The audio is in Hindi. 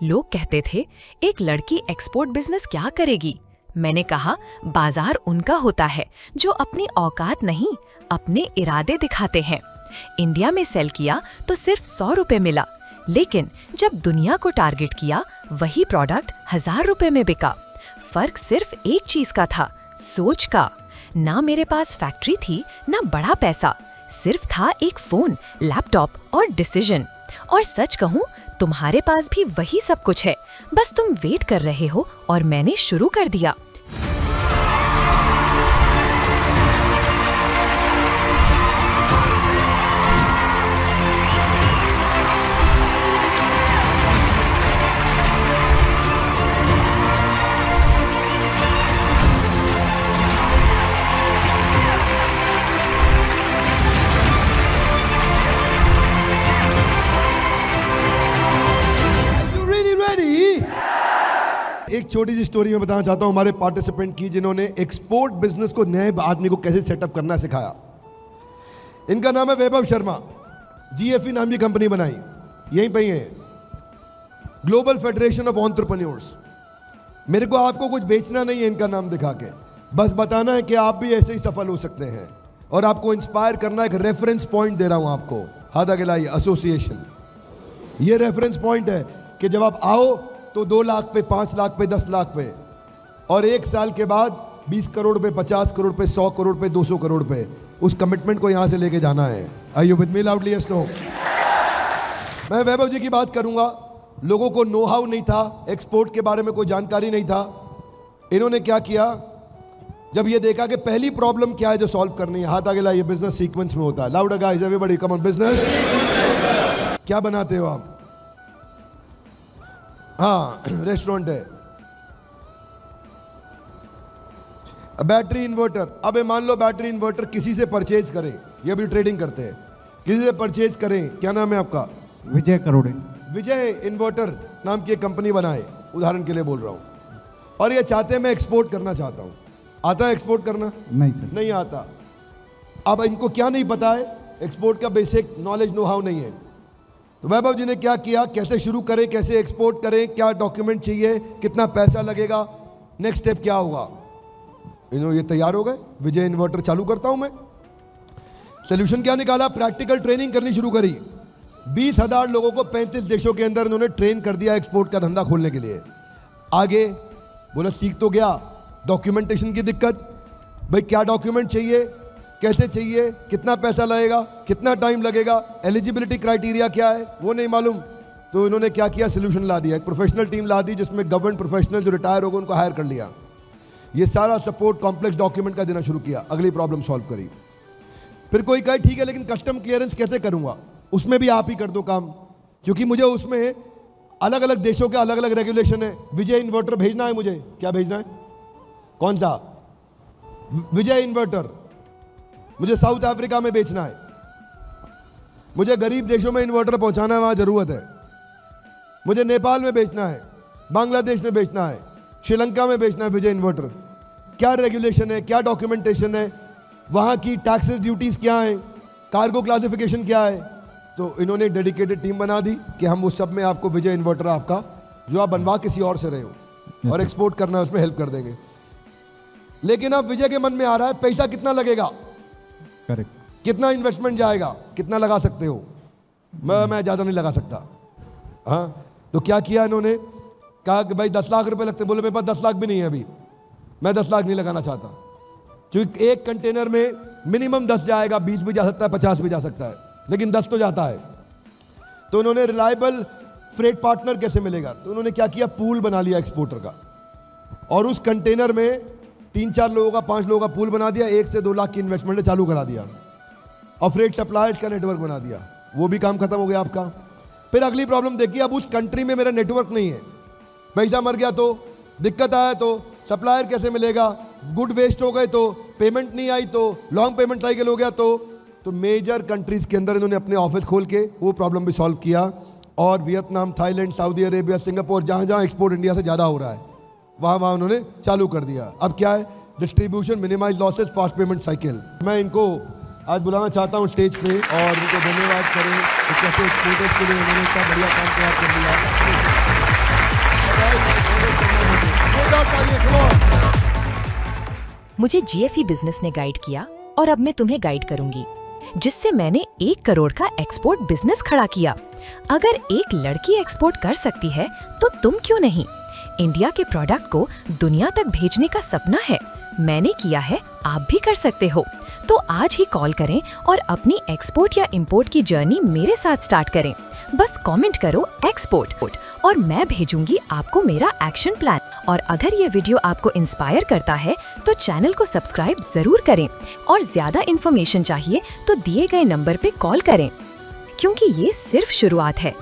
लोग कहते थे एक लड़की एक्सपोर्ट बिजनेस क्या करेगी। मैंने कहा बाजार उनका होता है जो अपनी औकात नहीं अपने इरादे दिखाते हैं। इंडिया में सेल किया तो सिर्फ 100 रुपए मिला, लेकिन जब दुनिया को टारगेट किया वही प्रोडक्ट 1000 रुपए में बिका। फर्क सिर्फ एक चीज का था, सोच का। ना मेरे पास फैक्ट्री थी ना बड़ा पैसा, सिर्फ था एक फोन, लैपटॉप और डिसीजन। और सच कहूं, तुम्हारे पास भी वही सब कुछ है, बस तुम वेट कर रहे हो और मैंने शुरू कर दिया। एक छोटी सी स्टोरी मैं बताना चाहता हूं हमारे पार्टिसिपेंट की, जिन्होंने एक्सपोर्ट बिजनेस को नए आदमी को कैसे सेटअप करना सिखाया। इनका नाम है वैभव शर्मा। जीएफई नाम की कंपनी बनाई, यहीं पे ही है, ग्लोबल फेडरेशन ऑफ एंटरप्रेन्योर्स। मेरे को आपको कुछ बेचना नहीं है इनका नाम दिखा के, बस बताना है कि आप भी ऐसे ही सफल हो सकते हैं। और आपको इंस्पायर करना, एक रेफरेंस पॉइंट दे रहा हूं आपको, हादा गिलाई एसोसिएशन। ये रेफरेंस पॉइंट है कि जब आप आओ तो 2 लाख पे, 5 लाख पे, 10 लाख पे, और 1 साल के बाद 20 करोड़ पे, 50 करोड़ पे, 100 करोड़ पे, 200 करोड़ पे। उस कमिटमेंट को यहां से लेके जाना है। Are you with me? Loudly yes no. मैं वैभव जी की बात करूंगा। लोगों को नो हाउ नहीं था, एक्सपोर्ट के बारे में कोई जानकारी नहीं था। इन्होंने क्या किया, जब ये देखा कि पहली प्रॉब्लम क्या है जो सॉल्व करनी है, हाथ आगे लाइए। बिजनेस सीक्वेंस में होता है। Loud guys, everybody come on. Business क्या बनाते हो आप? हाँ, रेस्टोरेंट है। Battery inverter. अब मान लो बैटरी इन्वर्टर किसी से परचेज करें, ये भी ट्रेडिंग करते हैं, किसी से परचेज करें। क्या नाम है आपका? विजय करोड़े। विजय इन्वर्टर नाम की एक कंपनी बनाए, उदाहरण के लिए बोल रहा हूं, और ये चाहते हैं मैं एक्सपोर्ट करना चाहता हूं। आता है एक्सपोर्ट करना? नहीं सर, नहीं आता। अब इनको क्या नहीं पता है, एक्सपोर्ट का बेसिक नॉलेज, नो हाउ नहीं है। तो वैभव जी ने क्या किया, कैसे शुरू करें, कैसे एक्सपोर्ट करें, क्या डॉक्यूमेंट चाहिए, कितना पैसा लगेगा, नेक्स्ट स्टेप क्या होगा। ये तैयार हो गए। विजय इन्वर्टर चालू करता हूं मैं। सोल्यूशन क्या निकाला, प्रैक्टिकल ट्रेनिंग करनी शुरू करी। 20,000 लोगों को 35 देशों के अंदर इन्होंने ट्रेन कर दिया एक्सपोर्ट का धंधा खोलने के लिए। आगे बोला सीख तो गया, डॉक्यूमेंटेशन की दिक्कत, भाई क्या डॉक्यूमेंट चाहिए, कैसे चाहिए, कितना पैसा लगेगा, कितना टाइम लगेगा, एलिजिबिलिटी क्राइटेरिया क्या है, वो नहीं मालूम। तो इन्होंने क्या किया, सोल्यूशन ला दिया, एक प्रोफेशनल टीम ला दी, जिसमें गवर्नमेंट प्रोफेशनल जो रिटायर हो गए उनको हायर कर लिया। ये सारा सपोर्ट कॉम्प्लेक्स डॉक्यूमेंट का देना शुरू किया। अगली प्रॉब्लम सॉल्व करी। फिर कोई कहे ठीक है लेकिन कस्टम क्लियरेंस कैसे करूंगा, उसमें भी आप ही कर दो काम, क्योंकि मुझे उसमें अलग अलग देशों के अलग अलग रेगुलेशन है। विजय इन्वर्टर भेजना है मुझे, क्या भेजना है, कौन सा विजय इन्वर्टर, मुझे साउथ अफ्रीका में बेचना है, मुझे गरीब देशों में इन्वर्टर पहुंचाना है, वहां जरूरत है, मुझे नेपाल में बेचना है, बांग्लादेश में बेचना है, श्रीलंका में बेचना है विजय इन्वर्टर। क्या रेगुलेशन है, क्या डॉक्यूमेंटेशन है, वहां की टैक्सेस ड्यूटीज क्या है, कार्गो क्लासिफिकेशन क्या है। तो इन्होंने डेडिकेटेड टीम बना दी कि हम उस सब में आपको विजय इन्वर्टर आपका जो आप बनवा किसी और से रहे हो और एक्सपोर्ट करना है उसमें हेल्प कर देंगे। लेकिन अब विजय के मन में आ रहा है पैसा कितना लगेगा, करेक्ट, कितना इन्वेस्टमेंट जाएगा, कितना लगा सकते हो। मैं ज़्यादा नहीं लगा सकता। हाँ, तो क्या किया इन्होंने, कहा कि भाई 10 लाख रुपए लगते। बोले मेरे पास 10 लाख भी नहीं है अभी, मैं 10 लाख नहीं लगाना चाहता, क्योंकि एक कंटेनर में मिनिमम 10 जाएगा, 20 भी जा सकता है, 50 भी जा सकता है, लेकिन 10 तो जाता है। तो उन्होंने रिलायबल फ्रेट पार्टनर कैसे मिलेगा, तो उन्होंने क्या किया, पूल बना लिया एक्सपोर्टर का, और उस कंटेनर में 3-4 लोगों का, 5 लोगों का पूल बना दिया, 1 से 2 लाख की इन्वेस्टमेंट चालू करा दिया, और फ्रेट सप्लायर्स का नेटवर्क बना दिया। वो भी काम खत्म हो गया आपका। फिर अगली प्रॉब्लम देखिए, अब उस कंट्री में मेरा नेटवर्क नहीं है, पैसा मर गया तो, दिक्कत आया तो, सप्लायर कैसे मिलेगा, गुड वेस्ट हो गए तो, पेमेंट नहीं आई तो, लॉन्ग पेमेंट साइकिल हो गया तो मेजर कंट्रीज के अंदर इन्होंने अपने ऑफिस खोल के वो प्रॉब्लम भी सॉल्व किया। और Vietnam, Thailand, Saudi Arabia, Singapore, जहाँ जहाँ एक्सपोर्ट इंडिया से ज़्यादा हो रहा है वहाँ उन्होंने चालू कर दिया। अब क्या है, distribution, minimise losses, fast payment cycle. मैं इनको आज बुलाना चाहता हूँ स्टेज पे और इनको धन्यवाद करें कि कैसे एक्सपोर्टर्स के लिए उन्होंने इतना बढ़िया काम तैयार कर दिया। जोरदार तालियां, come on। मुझे जीएफई बिजनेस ने गाइड किया और अब मैं तुम्हें गाइड करूंगी, जिससे मैंने 1 करोड़ का एक्सपोर्ट बिजनेस खड़ा किया। अगर एक लड़की एक्सपोर्ट कर सकती है तो तुम क्यों नहीं? इंडिया के प्रोडक्ट को दुनिया तक भेजने का सपना है, मैंने किया है, आप भी कर सकते हो। तो आज ही कॉल करें और अपनी एक्सपोर्ट या इंपोर्ट की जर्नी मेरे साथ स्टार्ट करें। बस कमेंट करो एक्सपोर्ट और मैं भेजूंगी आपको मेरा एक्शन प्लान। और अगर ये वीडियो आपको इंस्पायर करता है तो चैनल को सब्सक्राइब जरूर करें और ज्यादा इन्फॉर्मेशन चाहिए तो दिए गए नंबर पे कॉल करें, क्योंकि ये सिर्फ शुरुआत है